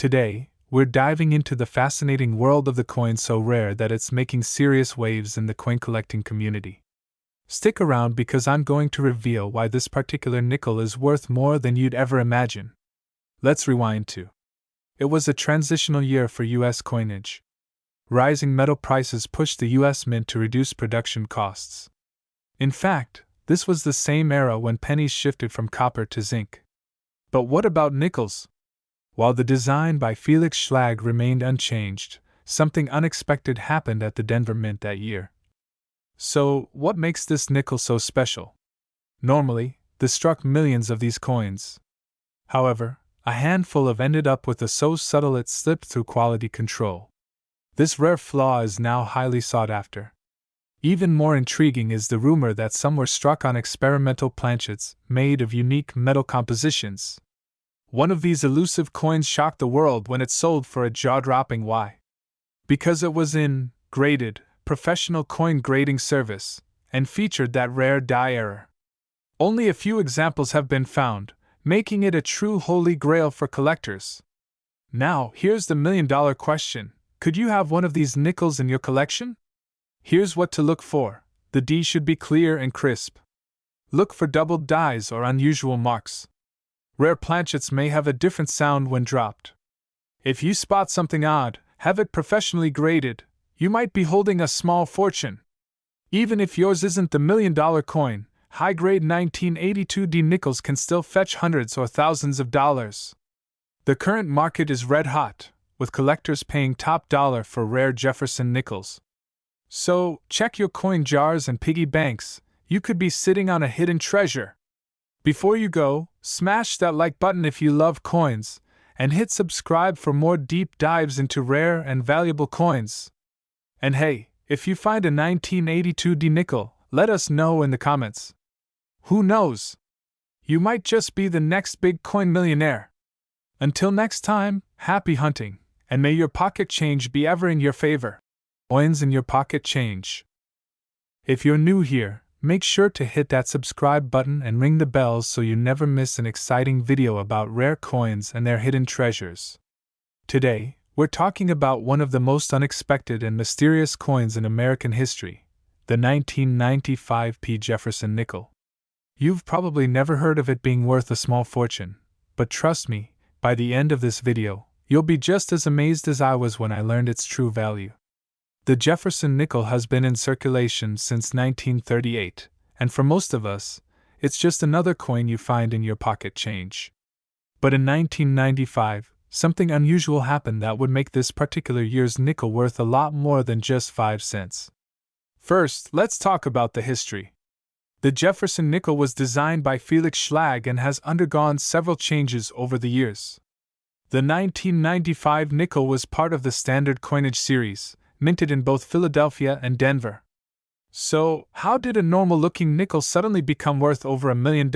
Today, we're diving into the fascinating world of the coin so rare that it's making serious waves in the coin collecting community. Stick around because I'm going to reveal why this particular nickel is worth more than you'd ever imagine. Let's rewind to. It was a transitional year for U.S. coinage. Rising metal prices pushed the U.S. Mint to reduce production costs. In fact, this was the same era when pennies shifted from copper to zinc. But what about nickels? While the design by Felix Schlag remained unchanged, something unexpected happened at the Denver Mint that year. So, what makes this nickel so special? Normally, this struck millions of these coins. However, a handful have ended up with a so subtle it slipped through quality control. This rare flaw is now highly sought after. Even more intriguing is the rumor that some were struck on experimental planchets made of unique metal compositions. One of these elusive coins shocked the world when it sold for a jaw-dropping why. Because it was in graded, professional coin grading service, and featured that rare die error. Only a few examples have been found, making it a true holy grail for collectors. Now, here's the million-dollar question. Could you have one of these nickels in your collection? Here's what to look for. The D should be clear and crisp. Look for doubled dies or unusual marks. Rare planchets may have a different sound when dropped. If you spot something odd, have it professionally graded. You might be holding a small fortune. Even if yours isn't the million-dollar coin, high-grade 1982D nickels can still fetch hundreds or thousands of dollars. The current market is red-hot, with collectors paying top dollar for rare Jefferson nickels. So, check your coin jars and piggy banks. You could be sitting on a hidden treasure. Before you go, smash that like button if you love coins, and hit subscribe for more deep dives into rare and valuable coins. And hey, if you find a 1982D nickel, let us know in the comments. Who knows? You might just be the next big coin millionaire. Until next time, happy hunting, and may your pocket change be ever in your favor. Coins in your pocket change. If you're new here, make sure to hit that subscribe button and ring the bells so you never miss an exciting video about rare coins and their hidden treasures. Today, we're talking about one of the most unexpected and mysterious coins in American history, the 1995 P. Jefferson nickel. You've probably never heard of it being worth a small fortune, but trust me, by the end of this video, you'll be just as amazed as I was when I learned its true value. The Jefferson nickel has been in circulation since 1938, and for most of us, it's just another coin you find in your pocket change. But in 1995, something unusual happened that would make this particular year's nickel worth a lot more than just 5 cents. First, let's talk about the history. The Jefferson nickel was designed by Felix Schlag and has undergone several changes over the years. The 1995 nickel was part of the standard coinage series, minted in both Philadelphia and Denver. So, how did a normal-looking nickel suddenly become worth over $1 million?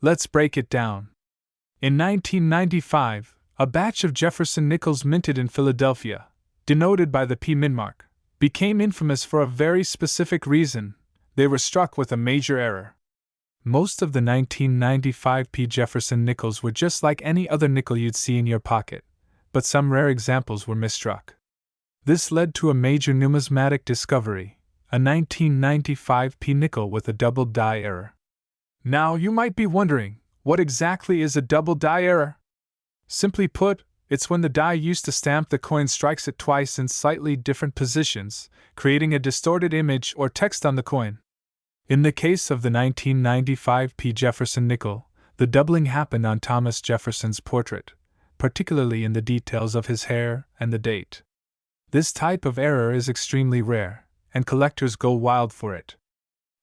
Let's break it down. In 1995, a batch of Jefferson nickels minted in Philadelphia, denoted by the P min mark, became infamous for a very specific reason. They were struck with a major error. Most of the 1995 P. Jefferson nickels were just like any other nickel you'd see in your pocket, but some rare examples were misstruck. This led to a major numismatic discovery, a 1995 P nickel with a double die error. Now you might be wondering, what exactly is a double die error? Simply put, it's when the die used to stamp the coin strikes it twice in slightly different positions, creating a distorted image or text on the coin. In the case of the 1995 P. Jefferson nickel, the doubling happened on Thomas Jefferson's portrait, particularly in the details of his hair and the date. This type of error is extremely rare, and collectors go wild for it.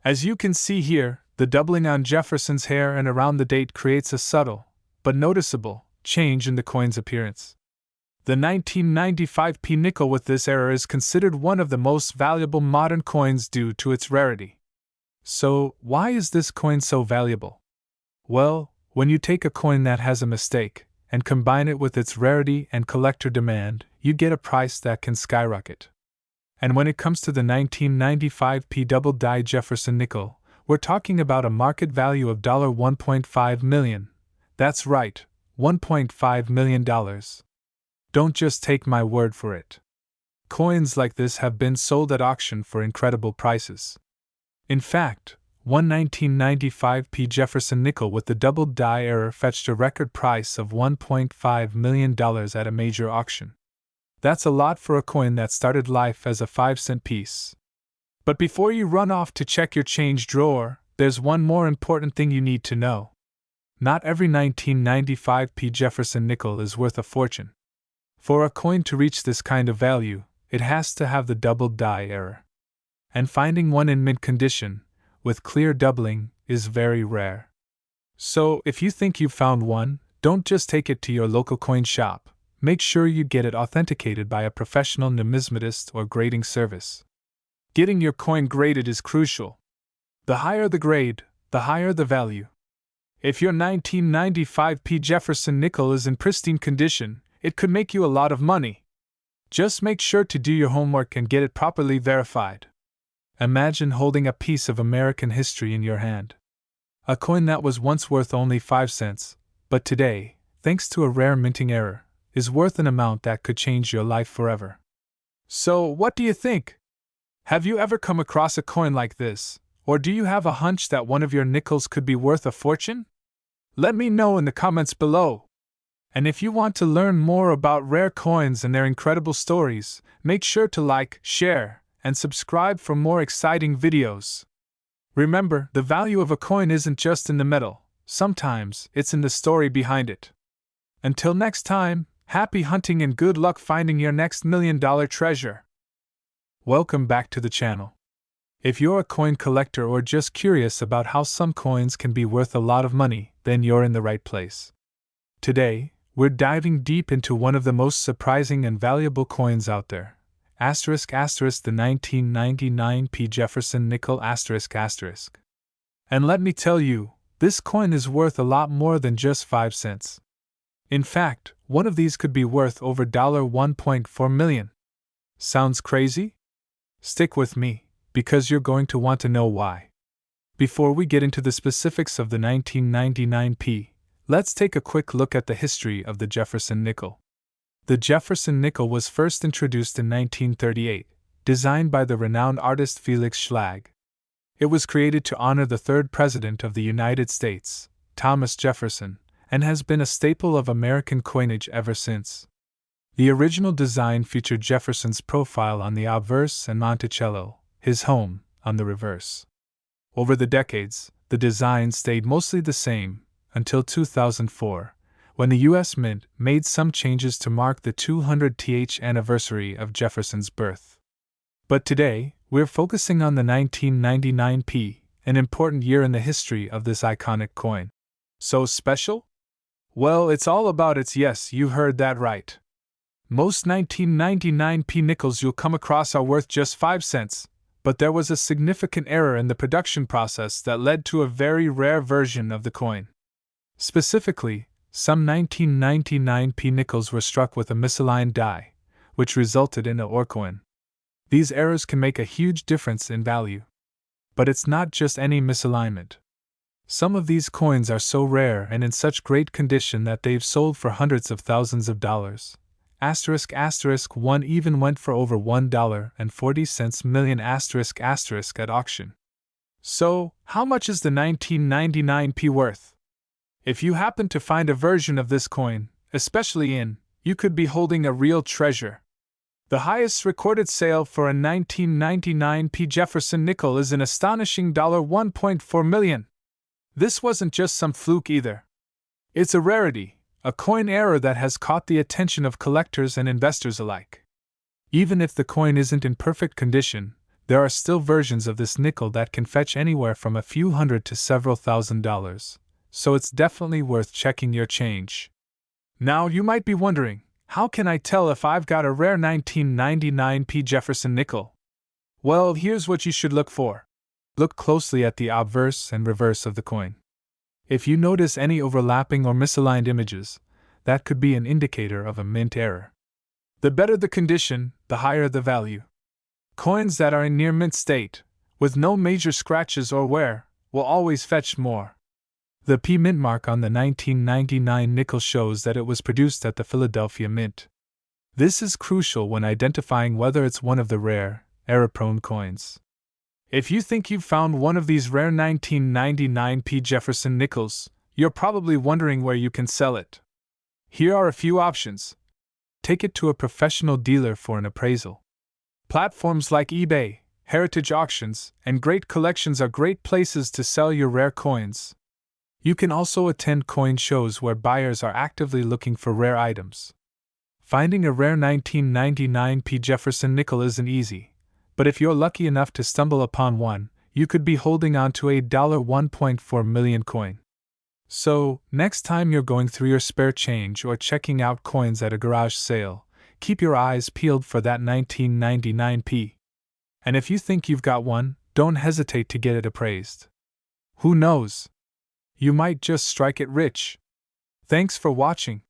As you can see here, the doubling on Jefferson's hair and around the date creates a subtle, but noticeable, change in the coin's appearance. The 1995 P nickel with this error is considered one of the most valuable modern coins due to its rarity. So, why is this coin so valuable? Well, when you take a coin that has a mistake, and combine it with its rarity and collector demand, you get a price that can skyrocket. And when it comes to the 1995 P double die Jefferson nickel, we're talking about a market value of $1.5 million. That's right, $1.5 million. Don't just take my word for it. Coins like this have been sold at auction for incredible prices. In fact, one 1995 P. Jefferson nickel with the double die error fetched a record price of $1.5 million at a major auction. That's a lot for a coin that started life as a 5-cent piece. But before you run off to check your change drawer, there's one more important thing you need to know. Not every 1995 P. Jefferson nickel is worth a fortune. For a coin to reach this kind of value, it has to have the double die error. And finding one in mint condition, with clear doubling, is very rare. So, if you think you've found one, don't just take it to your local coin shop. Make sure you get it authenticated by a professional numismatist or grading service. Getting your coin graded is crucial. The higher the grade, the higher the value. If your 1995 P. Jefferson nickel is in pristine condition, it could make you a lot of money. Just make sure to do your homework and get it properly verified. Imagine holding a piece of American history in your hand. A coin that was once worth only 5 cents, but today, thanks to a rare minting error, is worth an amount that could change your life forever. So, what do you think? Have you ever come across a coin like this, or do you have a hunch that one of your nickels could be worth a fortune? Let me know in the comments below. And if you want to learn more about rare coins and their incredible stories, make sure to like, share, and subscribe for more exciting videos. Remember, the value of a coin isn't just in the metal, sometimes it's in the story behind it. Until next time, happy hunting and good luck finding your next $1 million treasure. Welcome back to the channel. If you're a coin collector or just curious about how some coins can be worth a lot of money, then you're in the right place. Today, we're diving deep into one of the most surprising and valuable coins out there. *** the 1999 P. Jefferson nickel ***. And let me tell you, this coin is worth a lot more than just 5 cents. In fact, one of these could be worth over $1.4 million. Sounds crazy? Stick with me, because you're going to want to know why. Before we get into the specifics of the 1999 P, let's take a quick look at the history of the Jefferson nickel. The Jefferson nickel was first introduced in 1938, designed by the renowned artist Felix Schlag. It was created to honor the third President of the United States, Thomas Jefferson, and has been a staple of American coinage ever since. The original design featured Jefferson's profile on the obverse and Monticello, his home, on the reverse. Over the decades, the design stayed mostly the same, until 2004, when the U.S. Mint made some changes to mark the 200th anniversary of Jefferson's birth. But today, we're focusing on the 1999 P, an important year in the history of this iconic coin. So special? Well, it's all about its yes, you heard that right. Most 1999 P nickels you'll come across are worth just 5 cents, but there was a significant error in the production process that led to a very rare version of the coin. Specifically, some 1999 P nickels were struck with a misaligned die, which resulted in an ore coin. These errors can make a huge difference in value. But it's not just any misalignment. Some of these coins are so rare and in such great condition that they've sold for hundreds of thousands of dollars. One even went for over $1.40 million at auction. So, how much is the 1999 P worth? If you happen to find a version of this coin, especially you could be holding a real treasure. The highest recorded sale for a 1999 P. Jefferson nickel is an astonishing $1.4 million. This wasn't just some fluke either. It's a rarity, a coin error that has caught the attention of collectors and investors alike. Even if the coin isn't in perfect condition, there are still versions of this nickel that can fetch anywhere from a few hundred to several $1,000s, so it's definitely worth checking your change. Now you might be wondering, how can I tell if I've got a rare 1999 P. Jefferson nickel? Well, here's what you should look for. Look closely at the obverse and reverse of the coin. If you notice any overlapping or misaligned images, that could be an indicator of a mint error. The better the condition, the higher the value. Coins that are in near mint state, with no major scratches or wear, will always fetch more. The P mint mark on the 1999 nickel shows that it was produced at the Philadelphia Mint. This is crucial when identifying whether it's one of the rare, error-prone coins. If you think you've found one of these rare 1999 P. Jefferson nickels, you're probably wondering where you can sell it. Here are a few options. Take it to a professional dealer for an appraisal. Platforms like eBay, heritage auctions, and great collections are great places to sell your rare coins. You can also attend coin shows where buyers are actively looking for rare items. Finding a rare 1999 P. Jefferson nickel isn't easy, but if you're lucky enough to stumble upon one, you could be holding on to a $1.4 million coin. So, next time you're going through your spare change or checking out coins at a garage sale, keep your eyes peeled for that 1999 P. And if you think you've got one, don't hesitate to get it appraised. Who knows? You might just strike it rich. Thanks for watching.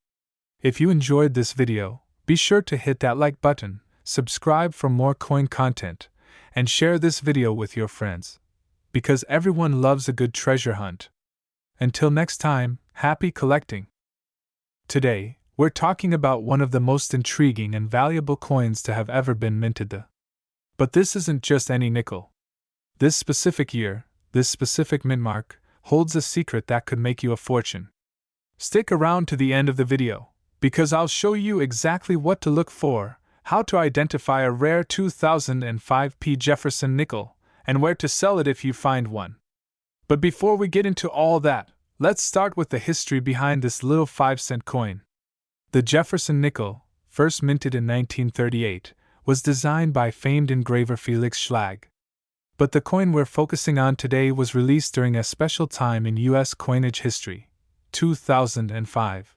If you enjoyed this video, be sure to hit that like button, subscribe for more coin content, and share this video with your friends. Because everyone loves a good treasure hunt. Until next time, happy collecting! Today, we're talking about one of the most intriguing and valuable coins to have ever been minted. But this isn't just any nickel. This specific year, this specific mint mark, holds a secret that could make you a fortune. Stick around to the end of the video, because I'll show you exactly what to look for, how to identify a rare 2005 P. Jefferson nickel, and where to sell it if you find one. But before we get into all that, let's start with the history behind this little 5-cent coin. The Jefferson nickel, first minted in 1938, was designed by famed engraver Felix Schlag. But the coin we're focusing on today was released during a special time in U.S. coinage history, 2005.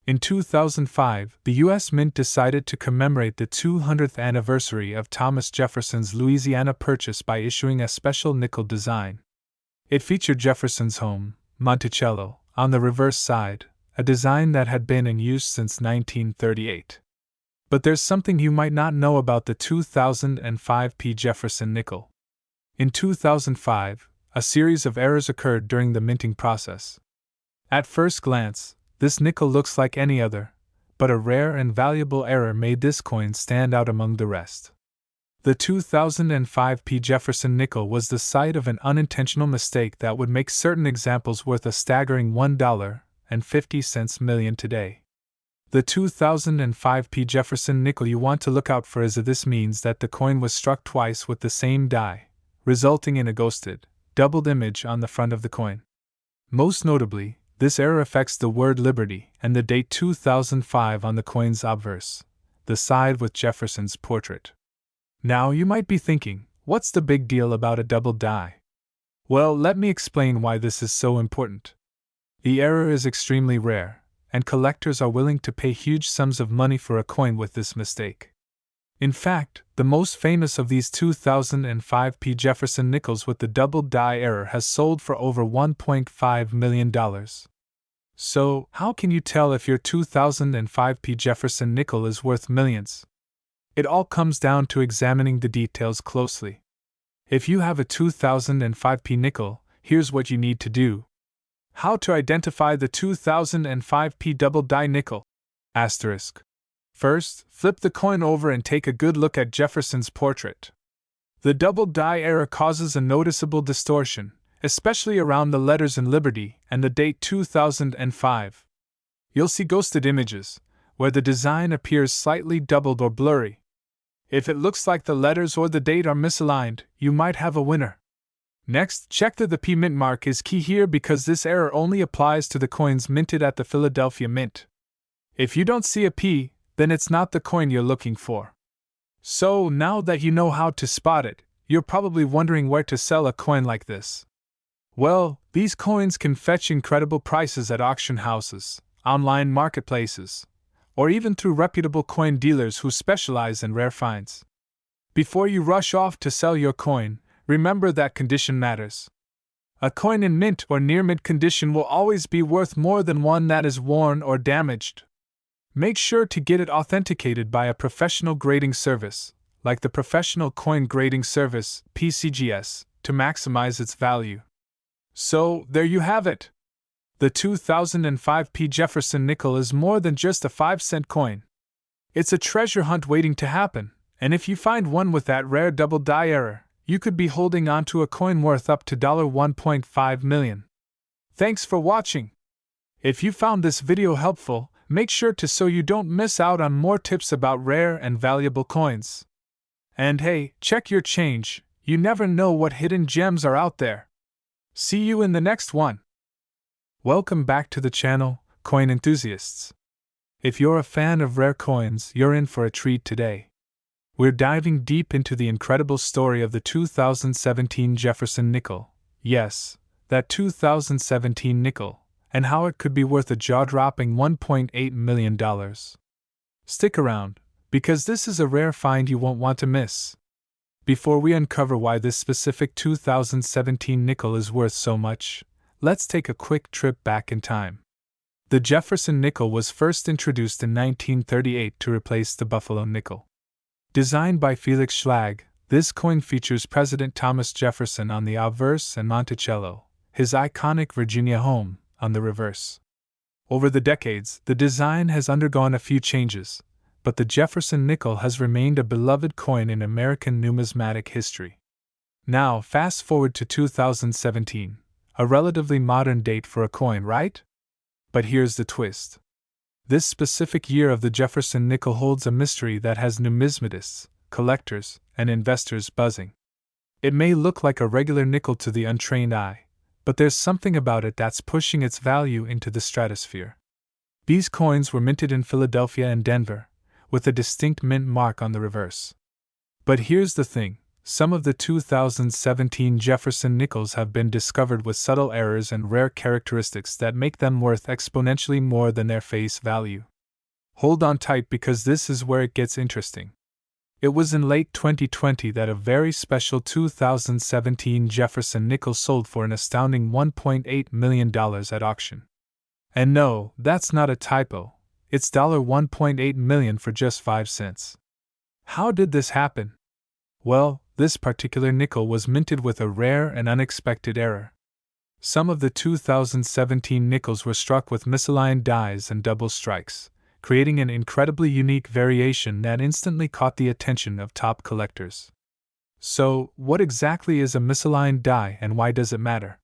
In 2005, the U.S. Mint decided to commemorate the 200th anniversary of Thomas Jefferson's Louisiana Purchase by issuing a special nickel design. It featured Jefferson's home, Monticello, on the reverse side, a design that had been in use since 1938. But there's something you might not know about the 2005 P. Jefferson nickel. In 2005, a series of errors occurred during the minting process. At first glance, this nickel looks like any other, but a rare and valuable error made this coin stand out among the rest. The 2005 P. Jefferson nickel was the site of an unintentional mistake that would make certain examples worth a staggering $1.50 million today. The 2005 P. Jefferson nickel you want to look out for is this means that the coin was struck twice with the same die, resulting in a ghosted, doubled image on the front of the coin. Most notably, this error affects the word Liberty and the date 2005 on the coin's obverse, the side with Jefferson's portrait. Now you might be thinking, what's the big deal about a double die? Well, let me explain why this is so important. The error is extremely rare, and collectors are willing to pay huge sums of money for a coin with this mistake. In fact, the most famous of these 2005 P. Jefferson nickels with the double die error has sold for over $1.5 million. So, how can you tell if your 2005 P. Jefferson nickel is worth millions? It all comes down to examining the details closely. If you have a 2005 P. nickel, here's what you need to do. How to identify the 2005 P. double die nickel? Asterisk. First, flip the coin over and take a good look at Jefferson's portrait. The double die error causes a noticeable distortion, especially around the letters in Liberty and the date 2005. You'll see ghosted images, where the design appears slightly doubled or blurry. If it looks like the letters or the date are misaligned, you might have a winner. Next, check that the P mint mark is key here because this error only applies to the coins minted at the Philadelphia Mint. If you don't see a P, then it's not the coin you're looking for. So, now that you know how to spot it, you're probably wondering where to sell a coin like this. Well, these coins can fetch incredible prices at auction houses, online marketplaces, or even through reputable coin dealers who specialize in rare finds. Before you rush off to sell your coin, remember that condition matters. A coin in mint or near mint condition will always be worth more than one that is worn or damaged. Make sure to get it authenticated by a professional grading service, like the Professional Coin Grading Service, PCGS, to maximize its value. So, there you have it. The 2005 Jefferson nickel is more than just a 5-cent coin. It's a treasure hunt waiting to happen, and if you find one with that rare double die error, you could be holding on to a coin worth up to $1.5 million. Thanks for watching. If you found this video helpful, make sure to so you don't miss out on more tips about rare and valuable coins. And hey, check your change, you never know what hidden gems are out there. See you in the next one. Welcome back to the channel, coin enthusiasts. If you're a fan of rare coins, you're in for a treat today. We're diving deep into the incredible story of the 2017 Jefferson nickel. Yes, that 2017 nickel, and how it could be worth a jaw-dropping $1.8 million. Stick around, because this is a rare find you won't want to miss. Before we uncover why this specific 2017 nickel is worth so much, let's take a quick trip back in time. The Jefferson nickel was first introduced in 1938 to replace the Buffalo nickel. Designed by Felix Schlag, this coin features President Thomas Jefferson on the obverse and Monticello, his iconic Virginia home, on the reverse. Over the decades, the design has undergone a few changes, but the Jefferson nickel has remained a beloved coin in American numismatic history. Now, fast forward to 2017. A relatively modern date for a coin, right? But here's the twist. This specific year of the Jefferson nickel holds a mystery that has numismatists, collectors, and investors buzzing. It may look like a regular nickel to the untrained eye, but there's something about it that's pushing its value into the stratosphere. These coins were minted in Philadelphia and Denver, with a distinct mint mark on the reverse. But here's the thing. Some of the 2017 Jefferson nickels have been discovered with subtle errors and rare characteristics that make them worth exponentially more than their face value. Hold on tight because this is where it gets interesting. It was in late 2020 that a very special 2017 Jefferson nickel sold for an astounding $1.8 million at auction. And no, that's not a typo. It's $1.8 million for just 5 cents. How did this happen? Well, this particular nickel was minted with a rare and unexpected error. Some of the 2017 nickels were struck with misaligned dies and double strikes, creating an incredibly unique variation that instantly caught the attention of top collectors. So, what exactly is a misaligned die and why does it matter?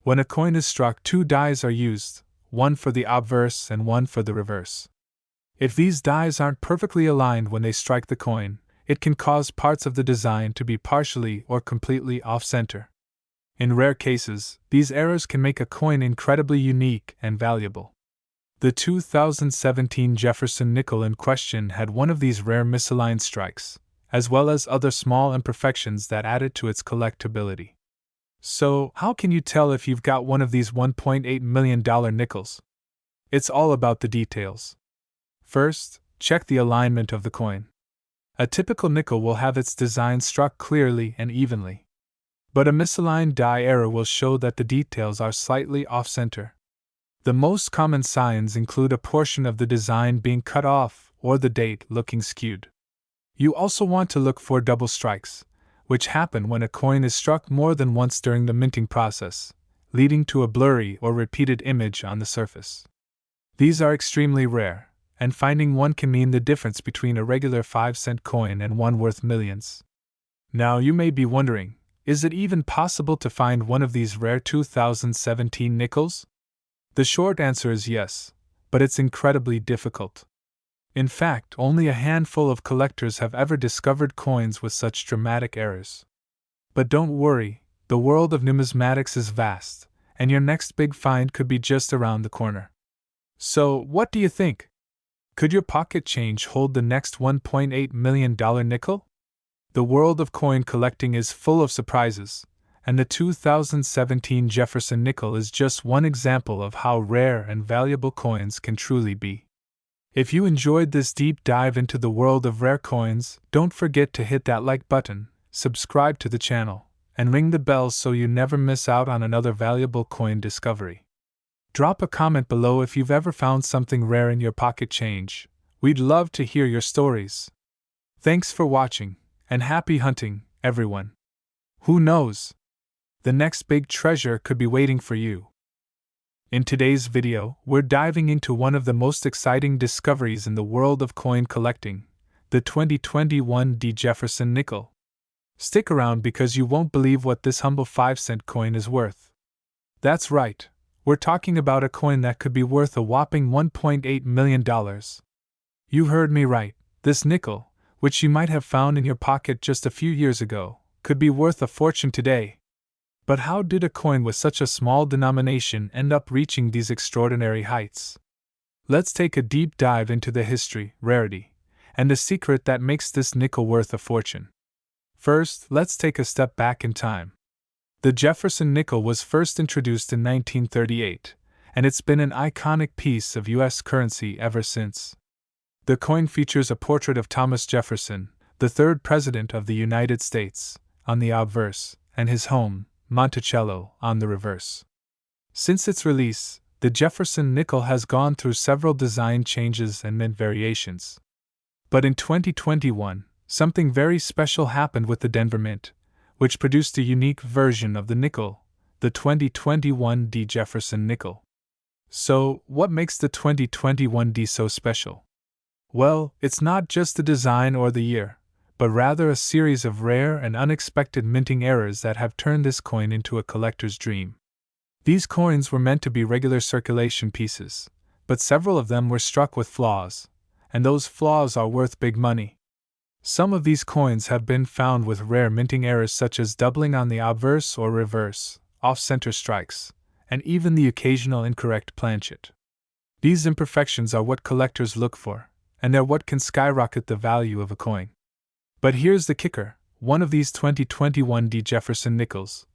When a coin is struck, 2 dies are used, one for the obverse and one for the reverse. If these dies aren't perfectly aligned when they strike the coin, it can cause parts of the design to be partially or completely off-center. In rare cases, these errors can make a coin incredibly unique and valuable. The 2017 Jefferson nickel in question had one of these rare misaligned strikes, as well as other small imperfections that added to its collectability. So, how can you tell if you've got one of these $1.8 million nickels? It's all about the details. First, check the alignment of the coin. A typical nickel will have its design struck clearly and evenly. But a misaligned die error will show that the details are slightly off-center. The most common signs include a portion of the design being cut off or the date looking skewed. You also want to look for double strikes, which happen when a coin is struck more than once during the minting process, leading to a blurry or repeated image on the surface. These are extremely rare, and finding one can mean the difference between a regular 5-cent coin and one worth millions. Now you may be wondering, is it even possible to find one of these rare 2017 nickels? The short answer is yes, but it's incredibly difficult. In fact, only a handful of collectors have ever discovered coins with such dramatic errors. But don't worry, the world of numismatics is vast, and your next big find could be just around the corner. So, what do you think? Could your pocket change hold the next $1.8 million nickel? The world of coin collecting is full of surprises, and the 2017 Jefferson nickel is just one example of how rare and valuable coins can truly be. If you enjoyed this deep dive into the world of rare coins, don't forget to hit that like button, subscribe to the channel, and ring the bell so you never miss out on another valuable coin discovery. Drop a comment below if you've ever found something rare in your pocket change. We'd love to hear your stories. Thanks for watching, and happy hunting, everyone. Who knows? The next big treasure could be waiting for you. In today's video, we're diving into one of the most exciting discoveries in the world of coin collecting, the 2021 Jefferson nickel. Stick around because you won't believe what this humble 5-cent coin is worth. That's right, we're talking about a coin that could be worth a whopping $1.8 million. You heard me right, this nickel, which you might have found in your pocket just a few years ago, could be worth a fortune today. But how did a coin with such a small denomination end up reaching these extraordinary heights? Let's take a deep dive into the history, rarity, and the secret that makes this nickel worth a fortune. First, let's take a step back in time. The Jefferson nickel was first introduced in 1938, and it's been an iconic piece of U.S. currency ever since. The coin features a portrait of Thomas Jefferson, the third President of the United States, on the obverse, and his home, Monticello, on the reverse. Since its release, the Jefferson nickel has gone through several design changes and mint variations. But in 2021, something very special happened with the Denver Mint, which produced a unique version of the nickel, the 2021 Jefferson nickel. So, what makes the 2021 so special? Well, it's not just the design or the year, but rather a series of rare and unexpected minting errors that have turned this coin into a collector's dream. These coins were meant to be regular circulation pieces, but several of them were struck with flaws, and those flaws are worth big money. Some of these coins have been found with rare minting errors such as doubling on the obverse or reverse, off-center strikes, and even the occasional incorrect planchet. These imperfections are what collectors look for, and they're what can skyrocket the value of a coin. But here's the kicker, one of these 2021 Jefferson nickels,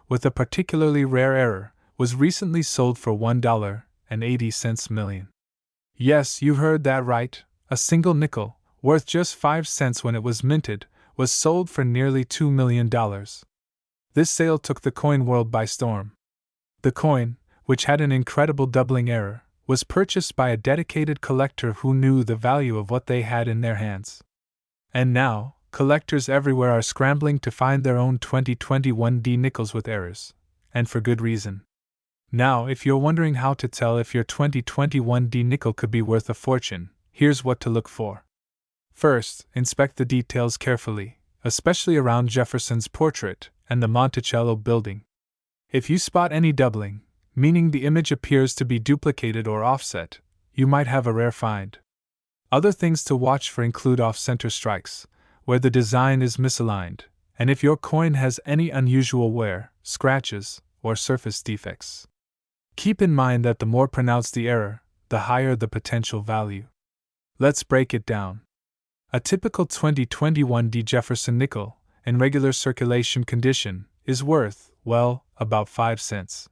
with a particularly rare error, was recently sold for $1.80 million. Yes, you heard that right, a single nickel, worth just 5 cents when it was minted, was sold for nearly $2 million. This sale took the coin world by storm. The coin, which had an incredible doubling error, was purchased by a dedicated collector who knew the value of what they had in their hands. And now, collectors everywhere are scrambling to find their own 2021 nickels with errors, and for good reason. Now, if you're wondering how to tell if your 2021 nickel could be worth a fortune, here's what to look for. First, inspect the details carefully, especially around Jefferson's portrait and the Monticello building. If you spot any doubling, meaning the image appears to be duplicated or offset, you might have a rare find. Other things to watch for include off-center strikes, where the design is misaligned, and if your coin has any unusual wear, scratches, or surface defects. Keep in mind that the more pronounced the error, the higher the potential value. Let's break it down. A typical 2021 Jefferson nickel, in regular circulation condition, is worth, well, about 5 cents.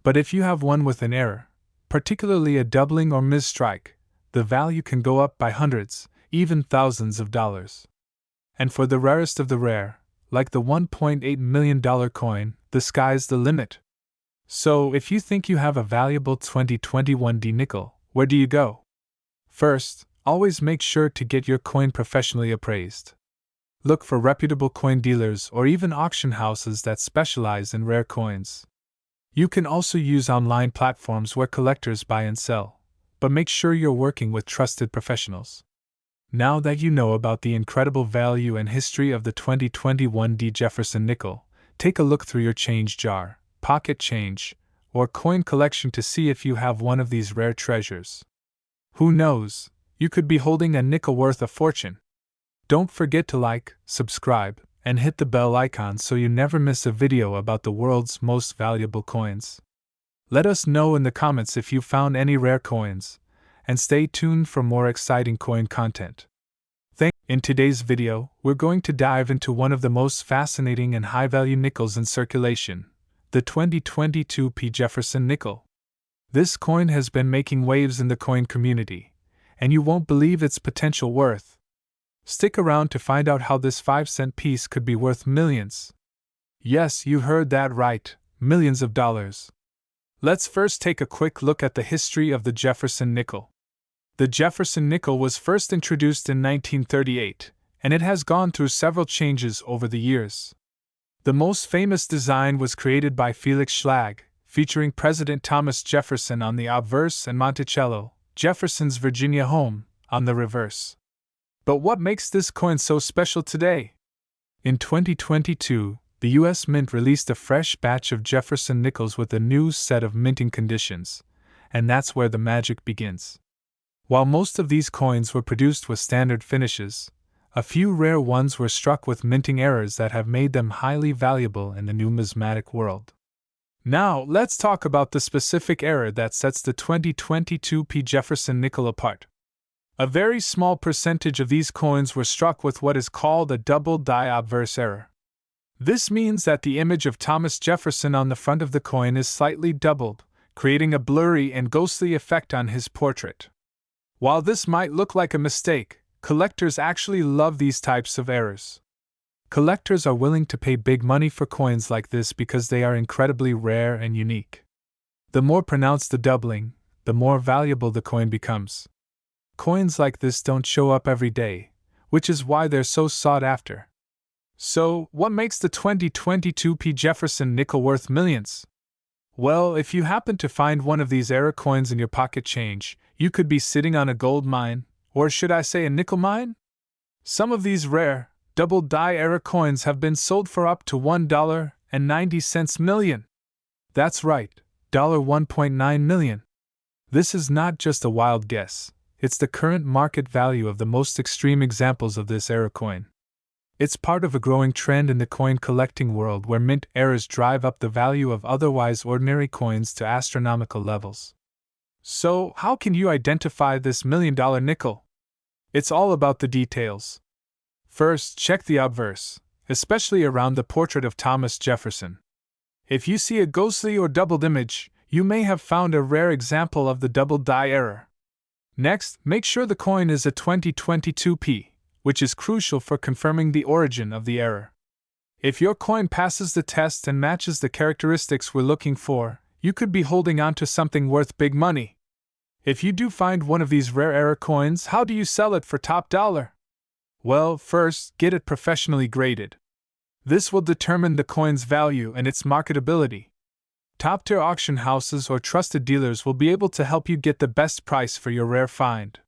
But if you have one with an error, particularly a doubling or misstrike, the value can go up by hundreds, even thousands of dollars. And for the rarest of the rare, like the $1.8 million coin, the sky's the limit. So, if you think you have a valuable 2021 nickel, where do you go? First, always make sure to get your coin professionally appraised. Look for reputable coin dealers or even auction houses that specialize in rare coins. You can also use online platforms where collectors buy and sell, but make sure you're working with trusted professionals. Now that you know about the incredible value and history of the 2021 Jefferson nickel, take a look through your change jar, pocket change, or coin collection to see if you have one of these rare treasures. Who knows? You could be holding a nickel worth a fortune. Don't forget to like, subscribe, and hit the bell icon so you never miss a video about the world's most valuable coins. Let us know in the comments if you found any rare coins, and stay tuned for more exciting coin content. In today's video, we're going to dive into one of the most fascinating and high-value nickels in circulation, the 2022 Jefferson nickel. This coin has been making waves in the coin community, and you won't believe its potential worth. Stick around to find out how this 5-cent piece could be worth millions. Yes, you heard that right, millions of dollars. Let's first take a quick look at the history of the Jefferson nickel. The Jefferson nickel was first introduced in 1938, and it has gone through several changes over the years. The most famous design was created by Felix Schlag, featuring President Thomas Jefferson on the obverse and Monticello, Jefferson's Virginia home, on the reverse. But what makes this coin so special today? In 2022, the U.S. Mint released a fresh batch of Jefferson nickels with a new set of minting conditions, and that's where the magic begins. While most of these coins were produced with standard finishes, a few rare ones were struck with minting errors that have made them highly valuable in the numismatic world. Now, let's talk about the specific error that sets the 2022 P. Jefferson nickel apart. A very small percentage of these coins were struck with what is called a double die obverse error. This means that the image of Thomas Jefferson on the front of the coin is slightly doubled, creating a blurry and ghostly effect on his portrait. While this might look like a mistake, collectors actually love these types of errors. Collectors are willing to pay big money for coins like this because they are incredibly rare and unique. The more pronounced the doubling, the more valuable the coin becomes. Coins like this don't show up every day, which is why they're so sought after. So, what makes the 2022 P. Jefferson nickel worth millions? Well, if you happen to find one of these error coins in your pocket change, you could be sitting on a gold mine, or should I say a nickel mine? Some of these rare, double die error coins have been sold for up to $1.90 million. That's right, $1.9 million. This is not just a wild guess, it's the current market value of the most extreme examples of this error coin. It's part of a growing trend in the coin collecting world where mint errors drive up the value of otherwise ordinary coins to astronomical levels. So, how can you identify this million-dollar nickel? It's all about the details. First, check the obverse, especially around the portrait of Thomas Jefferson. If you see a ghostly or doubled image, you may have found a rare example of the double die error. Next, make sure the coin is a 2022 P, which is crucial for confirming the origin of the error. If your coin passes the test and matches the characteristics we're looking for, you could be holding on to something worth big money. If you do find one of these rare error coins, how do you sell it for top dollar? Well, first, get it professionally graded. This will determine the coin's value and its marketability. Top-tier auction houses or trusted dealers will be able to help you get the best price for your rare find.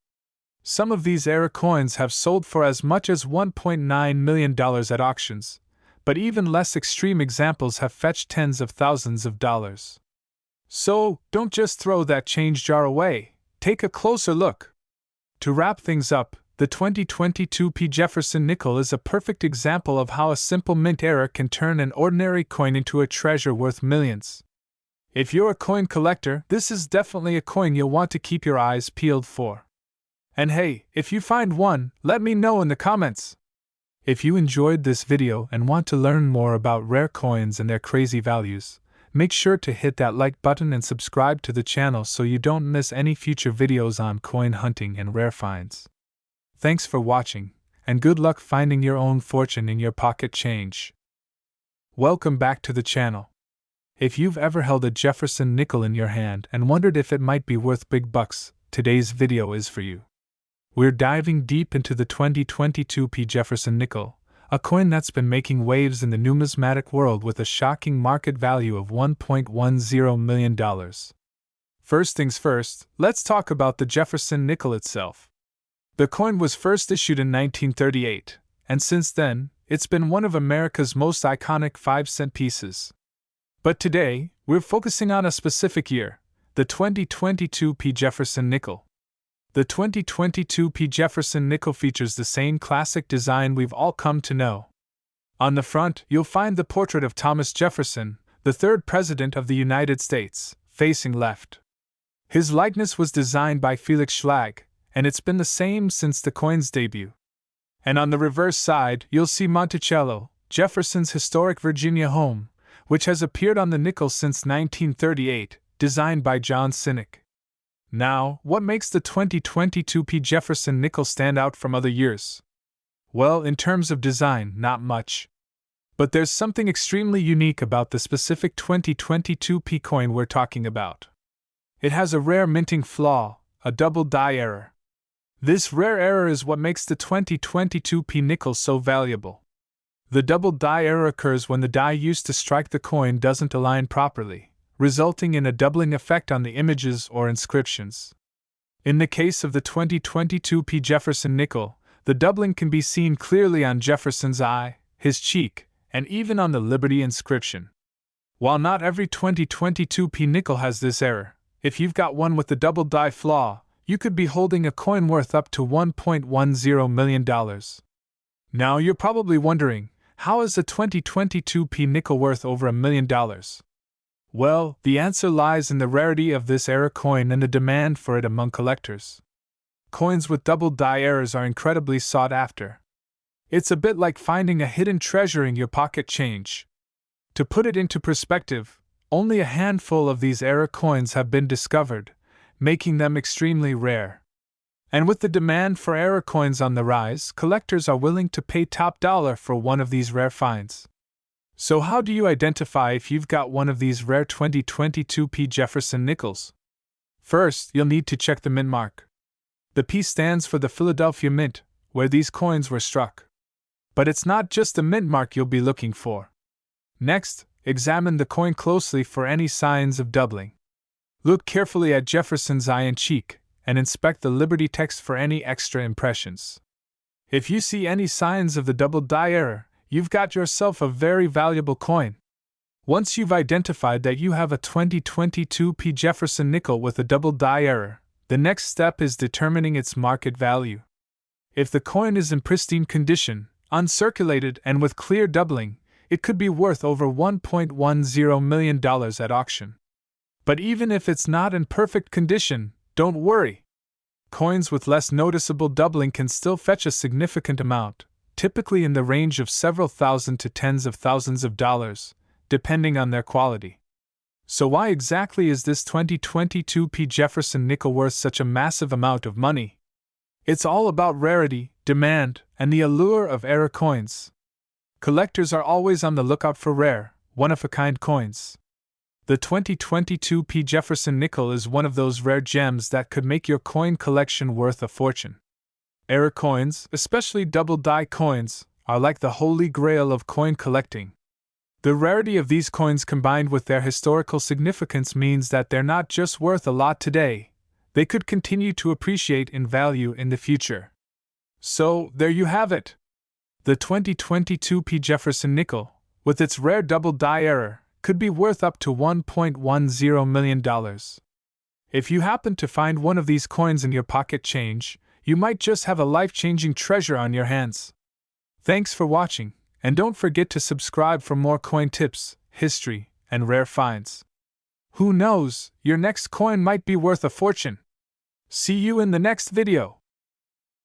Some of these error coins have sold for as much as $1.9 million at auctions, but even less extreme examples have fetched tens of thousands of dollars. So, don't just throw that change jar away, take a closer look. To wrap things up, the 2022 P. Jefferson nickel is a perfect example of how a simple mint error can turn an ordinary coin into a treasure worth millions. If you're a coin collector, this is definitely a coin you'll want to keep your eyes peeled for. And hey, if you find one, let me know in the comments. If you enjoyed this video and want to learn more about rare coins and their crazy values, make sure to hit that like button and subscribe to the channel so you don't miss any future videos on coin hunting and rare finds. Thanks for watching, and good luck finding your own fortune in your pocket change. Welcome back to the channel. If you've ever held a Jefferson nickel in your hand and wondered if it might be worth big bucks, today's video is for you. We're diving deep into the 2022 P. Jefferson nickel, a coin that's been making waves in the numismatic world with a shocking market value of $1.10 million. First things first, let's talk about the Jefferson nickel itself. The coin was first issued in 1938, and since then, it's been one of America's most iconic 5-cent pieces. But today, we're focusing on a specific year, the 2022 P. Jefferson nickel. The 2022 P. Jefferson nickel features the same classic design we've all come to know. On the front, you'll find the portrait of Thomas Jefferson, the third President of the United States, facing left. His likeness was designed by Felix Schlag, and it's been the same since the coin's debut. And on the reverse side, you'll see Monticello, Jefferson's historic Virginia home, which has appeared on the nickel since 1938, designed by John Sinek. Now, what makes the 2022 P. Jefferson nickel stand out from other years? Well, in terms of design, not much. But there's something extremely unique about the specific 2022 P coin we're talking about. It has a rare minting flaw, a double die error. This rare error is what makes the 2022 P nickel so valuable. The double die error occurs when the die used to strike the coin doesn't align properly, resulting in a doubling effect on the images or inscriptions. In the case of the 2022 P. Jefferson nickel, the doubling can be seen clearly on Jefferson's eye, his cheek, and even on the Liberty inscription. While not every 2022 P nickel has this error, if you've got one with the double die flaw, you could be holding a coin worth up to $1.10 million. Now you're probably wondering, how is a 2022 P nickel worth over $1 million? Well, the answer lies in the rarity of this error coin and the demand for it among collectors. Coins with double die errors are incredibly sought after. It's a bit like finding a hidden treasure in your pocket change. To put it into perspective, only a handful of these error coins have been discovered, making them extremely rare. And with the demand for error coins on the rise, collectors are willing to pay top dollar for one of these rare finds. So how do you identify if you've got one of these rare 2022 P. Jefferson nickels? First, you'll need to check the mint mark. The P stands for the Philadelphia Mint, where these coins were struck. But it's not just the mint mark you'll be looking for. Next, examine the coin closely for any signs of doubling. Look carefully at Jefferson's eye and cheek, and inspect the Liberty text for any extra impressions. If you see any signs of the double die error, you've got yourself a very valuable coin. Once you've identified that you have a 2022 P. Jefferson nickel with a double die error, the next step is determining its market value. If the coin is in pristine condition, uncirculated, and with clear doubling, it could be worth over $1.10 million at auction. But even if it's not in perfect condition, don't worry. Coins with less noticeable doubling can still fetch a significant amount, typically in the range of several thousand to tens of thousands of dollars, depending on their quality. So why exactly is this 2022 P. Jefferson nickel worth such a massive amount of money? It's all about rarity, demand, and the allure of error coins. Collectors are always on the lookout for rare, one-of-a-kind coins. The 2022 P. Jefferson nickel is one of those rare gems that could make your coin collection worth a fortune. Error coins, especially double die coins, are like the holy grail of coin collecting. The rarity of these coins combined with their historical significance means that they're not just worth a lot today, they could continue to appreciate in value in the future. So, there you have it. The 2022 P. Jefferson nickel, with its rare double die error, could be worth up to $1.10 million. If you happen to find one of these coins in your pocket change, you might just have a life-changing treasure on your hands. Thanks for watching, and don't forget to subscribe for more coin tips, history, and rare finds. Who knows, your next coin might be worth a fortune. See you in the next video.